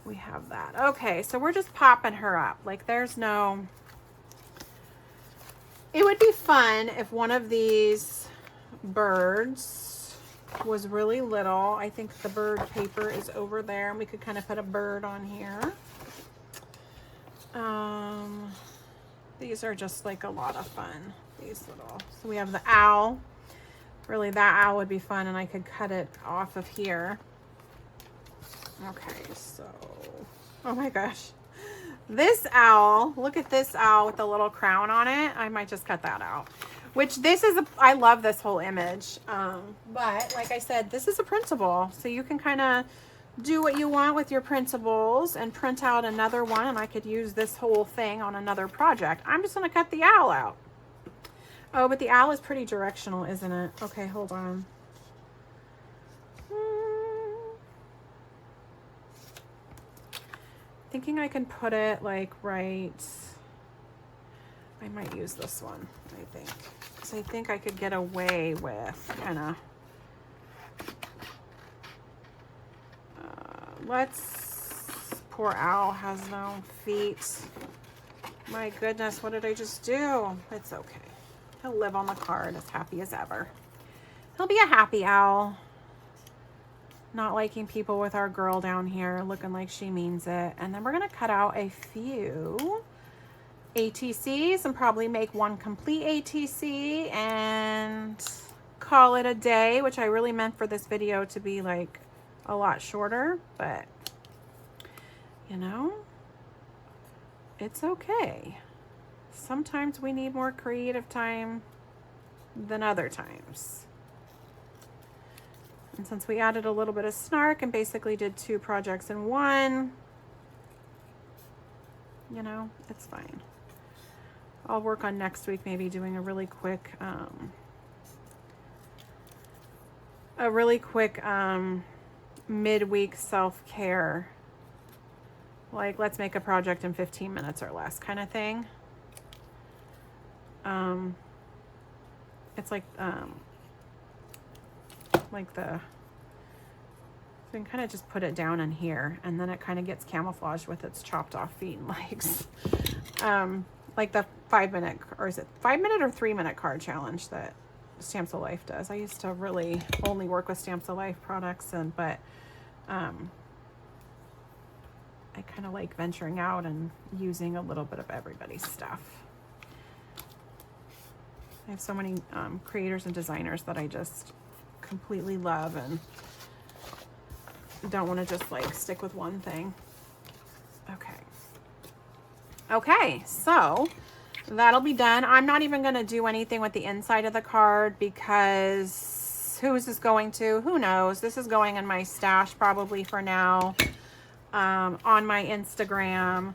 We have that. Okay, so we're just popping her up. Like there's no, it would be fun if one of these birds was really little. I think the bird paper is over there and we could kind of put a bird on here. These are just like a lot of fun, these little, so we have the owl. Really, that owl would be fun, and I could cut it off of here. Okay, so, oh my gosh, this owl, look at this owl with the little crown on it. I might just cut that out, which this is I love this whole image, but like I said, this is a printable, so you can kind of do what you want with your printables and print out another one, and I could use this whole thing on another project. I'm just going to cut the owl out. Oh, but the owl is pretty directional, isn't it? Okay, hold on. Thinking I can put it like right, I might use this one, I think, because I think I could get away with kind of, poor owl has no feet. My goodness, what did I just do? It's okay. He'll live on the card as happy as ever. He'll be a happy owl. Not liking people with our girl down here looking like she means it. And then we're going to cut out a few ATCs and probably make one complete ATC and call it a day, which I really meant for this video to be like a lot shorter, but you know, it's okay. Sometimes we need more creative time than other times. And since we added a little bit of snark and basically did 2 projects in one, you know, it's fine. I'll work on next week, maybe doing a really quick, midweek self-care. Like, let's make a project in 15 minutes or less kind of thing. It's like the, so you can kind of just put it down in here, and then it kind of gets camouflaged with its chopped off feet and legs. Like the 5-minute, or is it 5-minute or 3-minute card challenge that Stamps of Life does. I used to really only work with Stamps of Life products, but I kind of like venturing out and using a little bit of everybody's stuff. I have so many creators and designers that I just completely love and don't want to just like stick with one thing. Okay, so that'll be done. I'm not even going to do anything with the inside of the card because who is this going to? Who knows? This is going in my stash probably for now, on my Instagram.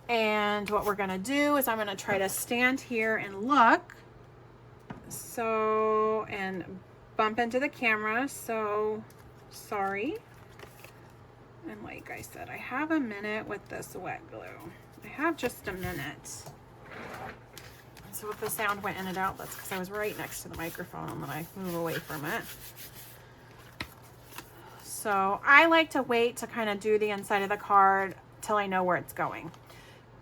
And what we're going to do is I'm going to try to stand here and look. So, and bump into the camera, so sorry. And like I said, I have a minute with this wet glue. I have just a minute. So if the sound went in and out, that's because I was right next to the microphone and then I move away from it. So I like to wait to kind of do the inside of the card till I know where it's going.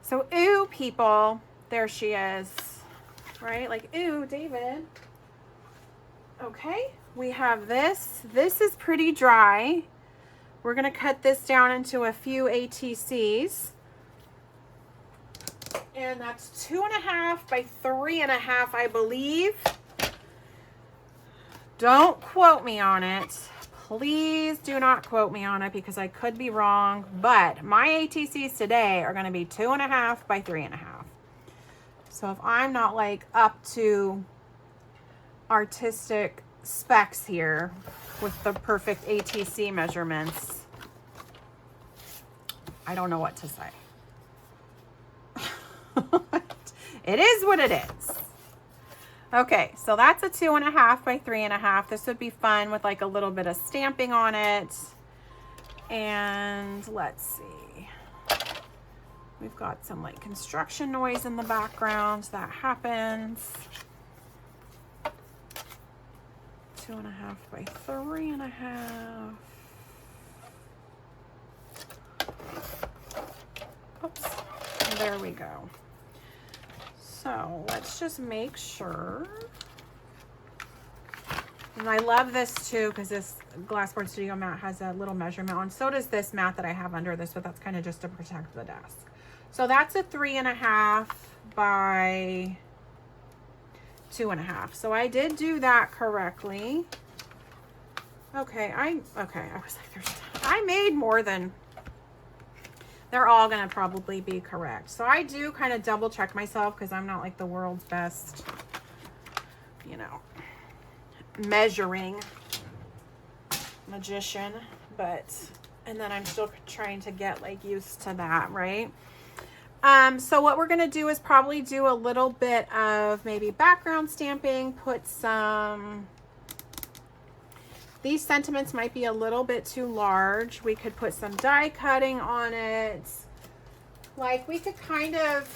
So, ooh, people, there she is, right? Like, ooh, David. Okay, we have this. This is pretty dry. We're gonna cut this down into a few ATCs. And that's 2.5 by 3.5, I believe. Don't quote me on it. Please do not quote me on it because I could be wrong. But my ATCs today are gonna be 2.5 by 3.5. So if I'm not like up to artistic specs here with the perfect ATC measurements, I don't know what to say. It is what it is. Okay, so that's a 2.5 by 3.5. This would be fun with like a little bit of stamping on it. And let's see. We've got some like construction noise in the background. That happens. 2.5 by 3.5. Oops. There we go. So let's just make sure. And I love this too because this Glassboard Studio mat has a little measurement on. So does this mat that I have under this, but that's kind of just to protect the desk. So that's a 3.5 by 2.5. So I did do that correctly. Okay, I was like, I made more than. They're all gonna probably be correct. So I do kind of double check myself because I'm not like the world's best, you know, measuring magician, and then I'm still trying to get like used to that, right? So what we're gonna do is probably do a little bit of maybe background stamping, put some, these sentiments might be a little bit too large. We could put some die cutting on it. Like we could kind of,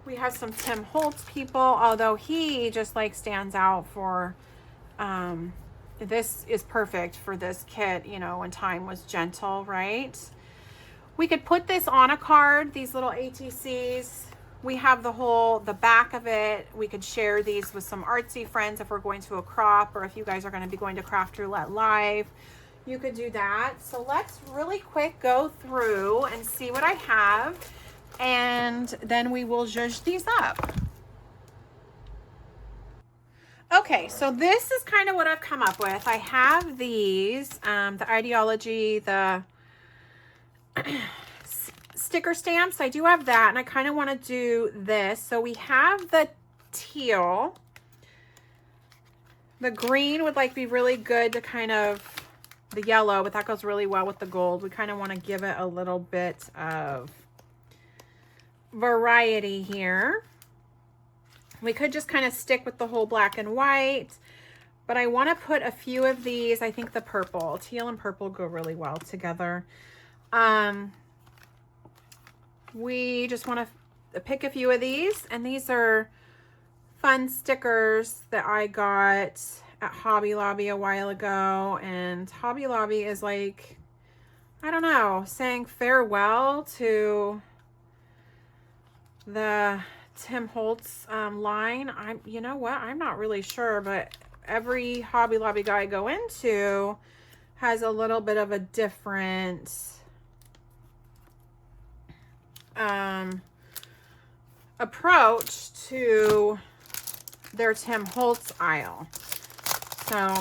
we have some Tim Holtz people, although he just like stands out for, this is perfect for this kit, you know, when time was gentle, right? We could put this on a card, these little ATCs. We have the back of it. We could share these with some artsy friends if we're going to a crop, or if you guys are going to be going to Craft Roulette Live, you could do that. So let's really quick go through and see what I have, and then we will zhuzh these up. Okay, so this is kind of what I've come up with. I have these, the Ideology, the sticker stamps. I do have that, and I kind of want to do this. So we have the teal. The green would like be really good to kind of, the yellow, but that goes really well with the gold. We kind of want to give it a little bit of variety here. We could just kind of stick with the whole black and white, but I want to put a few of these. I think the purple, teal and purple go really well together. We just want to pick a few of these, and these are fun stickers that I got at Hobby Lobby a while ago, and Hobby Lobby is like, I don't know, saying farewell to the Tim Holtz line. You know what, I'm not really sure, but every Hobby Lobby guy I go into has a little bit of a different approach to their Tim Holtz aisle. So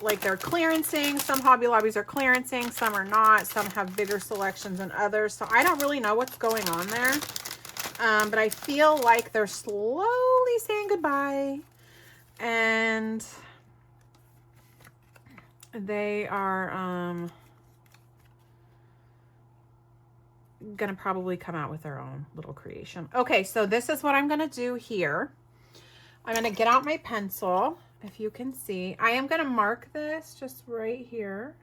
like they're clearancing, some Hobby Lobbies are clearancing, some are not, some have bigger selections than others. So I don't really know what's going on there. But I feel like they're slowly saying goodbye, and they are gonna probably come out with their own little creation. Okay, so this is what I'm gonna do here. I'm going to get out my pencil. If you can see, I am going to mark this just right here.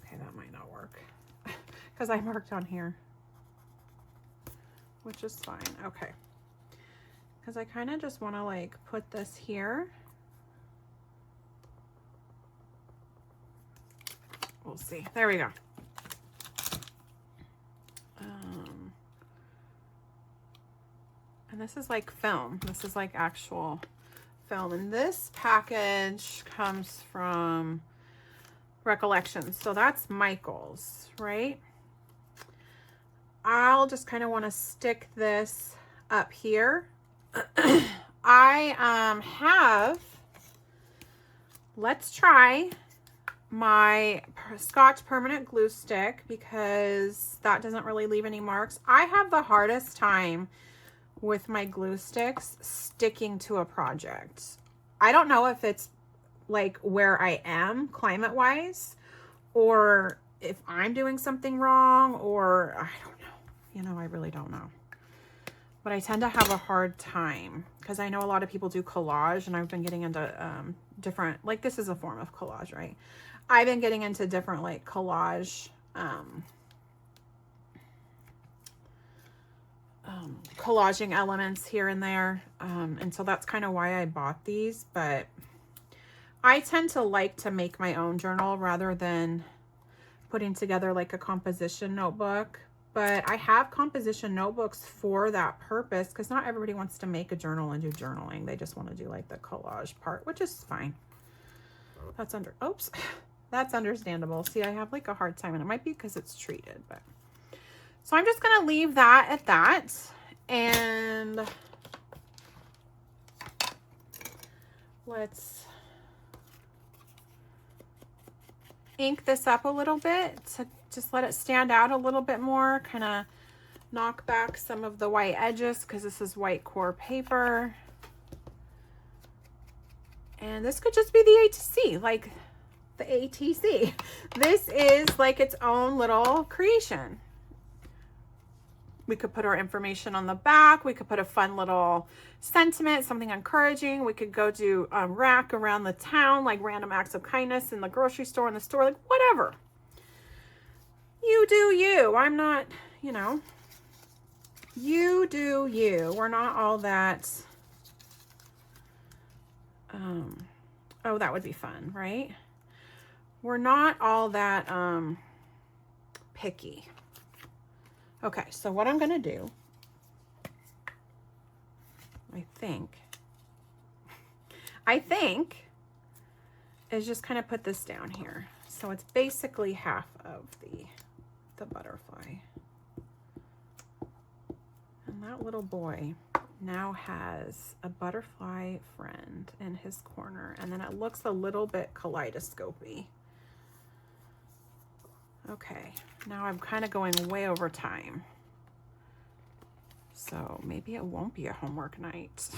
Okay, that might not work because I marked on here, which is fine. Okay. Because I kind of just want to like put this here. We'll see. There we go. And this is like film. This is like actual film. And this package comes from Recollections. So that's Michael's, right? I'll just kind of want to stick this up here. I have, let's try my Scotch permanent glue stick because that doesn't really leave any marks. I have the hardest time with my glue sticks sticking to a project. I don't know if it's like where I am climate wise or if I'm doing something wrong or I don't know. You know, I really don't know. But I tend to have a hard time because I know a lot of people do collage and I've been getting into different, like this is a form of collage, right? I've been getting into different like collage collaging elements here and there. And so that's kind of why I bought these, but I tend to like to make my own journal rather than putting together like a composition notebook. But I have composition notebooks for that purpose because not everybody wants to make a journal and do journaling. They just want to do like the collage part, which is fine. That's oops, that's understandable. See, I have like a hard time and it might be because it's treated, but so I'm just going to leave that at that. And let's ink this up a little bit to just let it stand out a little bit more, kind of knock back some of the white edges because this is white core paper. And this could just be the ATC, like the ATC. This is like its own little creation. We could put our information on the back. We could put a fun little sentiment, something encouraging. We could go do a rack around the town, like random acts of kindness in the grocery store, in the store, like whatever. You do you. I'm not, you know, you do you. We're not all that. Oh, that would be fun, right? We're not all that picky. Okay, so what I'm going to do, I think, is just kind of put this down here. So it's basically half of the butterfly. And that little boy now has a butterfly friend in his corner. And then it looks a little bit kaleidoscopy. Okay, now I'm kind of going way over time. So maybe it won't be a homework night.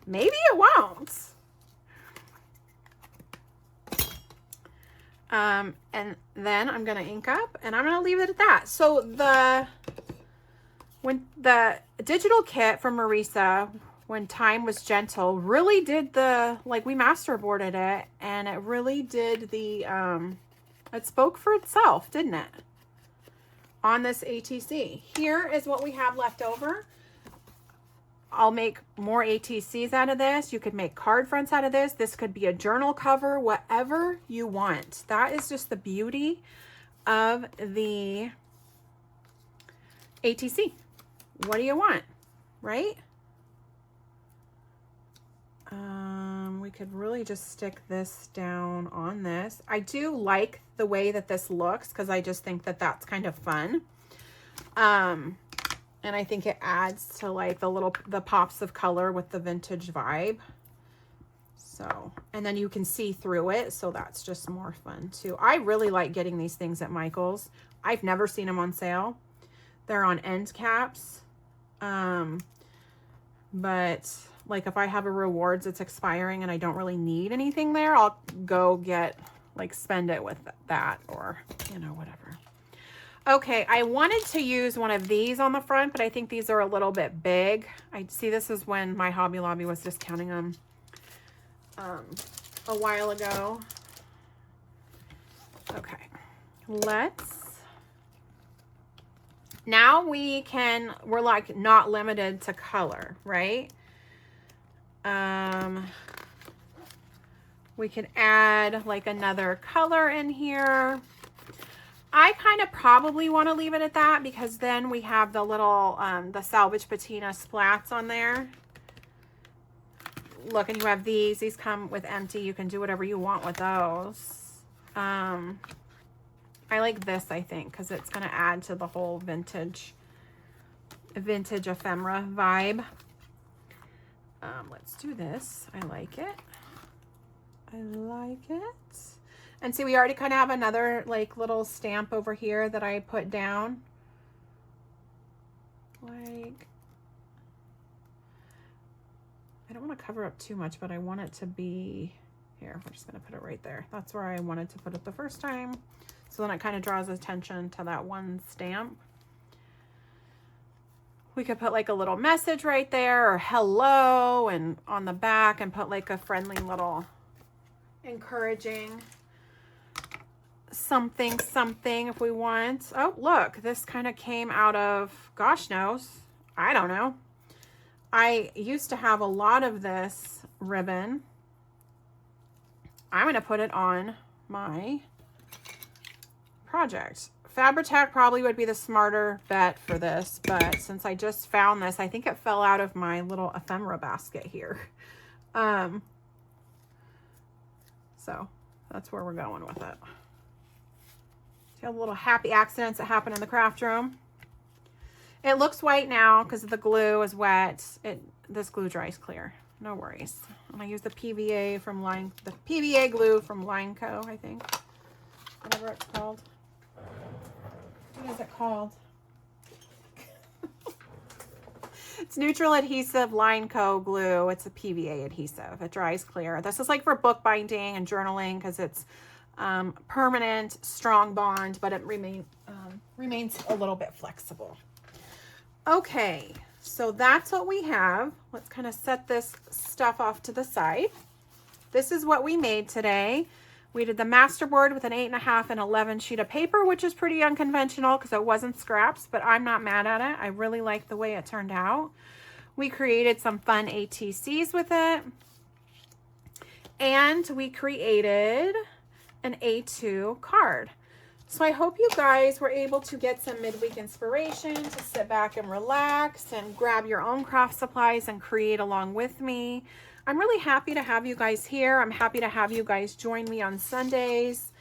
Maybe it won't. And then I'm going to ink up and I'm going to leave it at that. So when the digital kit from Marisa, when Time Was Gentle, really did we masterboarded it and it really did it spoke for itself, didn't it? On this ATC. Here is what we have left over. I'll make more ATCs out of this. You could make card fronts out of this. This could be a journal cover, whatever you want. That is just the beauty of the ATC. What do you want, right? We could really just stick this down on this. I do like the way that this looks because I just think that that's kind of fun. And I think it adds to like the pops of color with the vintage vibe. So, and then you can see through it. So that's just more fun too. I really like getting these things at Michael's. I've never seen them on sale. They're on end caps. But like if I have a rewards that's expiring and I don't really need anything there, I'll go get, like spend it with that or, you know, whatever. Okay, I wanted to use one of these on the front, but I think these are a little bit big. I see this is when my Hobby Lobby was discounting them a while ago. Okay, now we're like not limited to color, right? We can add like another color in here. I kind of probably want to leave it at that because then we have the little, the Salvage Patina splats on there. Look, and you have these. These come with empty. You can do whatever you want with those. I like this, I think, because it's going to add to the whole vintage ephemera vibe. Let's do this. I like it. I like it. And see, we already kind of have another like little stamp over here that I put down. Like, I don't want to cover up too much, but I want it to be here. We're just going to put it right there. That's where I wanted to put it the first time. So then it kind of draws attention to that one stamp. We could put like a little message right there or hello, and on the back, and put like a friendly little encouraging something if we want. Oh, look, this kind of came out of, gosh knows, I don't know. I used to have a lot of this ribbon. I'm going to put it on my project. Fabri-Tac probably would be the smarter bet for this, but since I just found this, I think it fell out of my little ephemera basket here. So that's where we're going with it. See all the little happy accidents that happen in the craft room. It looks white now because the glue is wet. This glue dries clear. No worries. And I use the PVA glue from Lineco, I think. Whatever it's called. What is it called? It's neutral adhesive Lineco glue. It's a PVA adhesive. It dries clear. This is like for bookbinding and journaling because it's permanent, strong bond, but it remains a little bit flexible. Okay, so that's what we have. Let's kind of set this stuff off to the side. This is what we made today. We did the masterboard with an 8.5 and 11 sheet of paper, which is pretty unconventional because it wasn't scraps, but I'm not mad at it. I really like the way it turned out. We created some fun ATCs with it. And we created an A2 card. So I hope you guys were able to get some midweek inspiration to sit back and relax and grab your own craft supplies and create along with me. I'm really happy to have you guys here. I'm happy to have you guys join me on Sundays.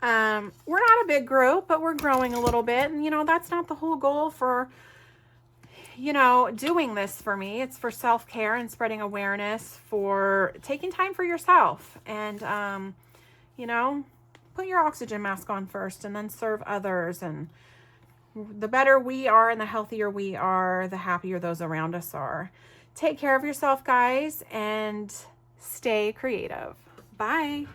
We're not a big group, but we're growing a little bit. And, you know, that's not the whole goal for, you know, doing this for me. It's for self-care and spreading awareness, for taking time for yourself. And, you know, put your oxygen mask on first and then serve others. And the better we are and the healthier we are, the happier those around us are. Take care of yourself, guys, and stay creative. Bye.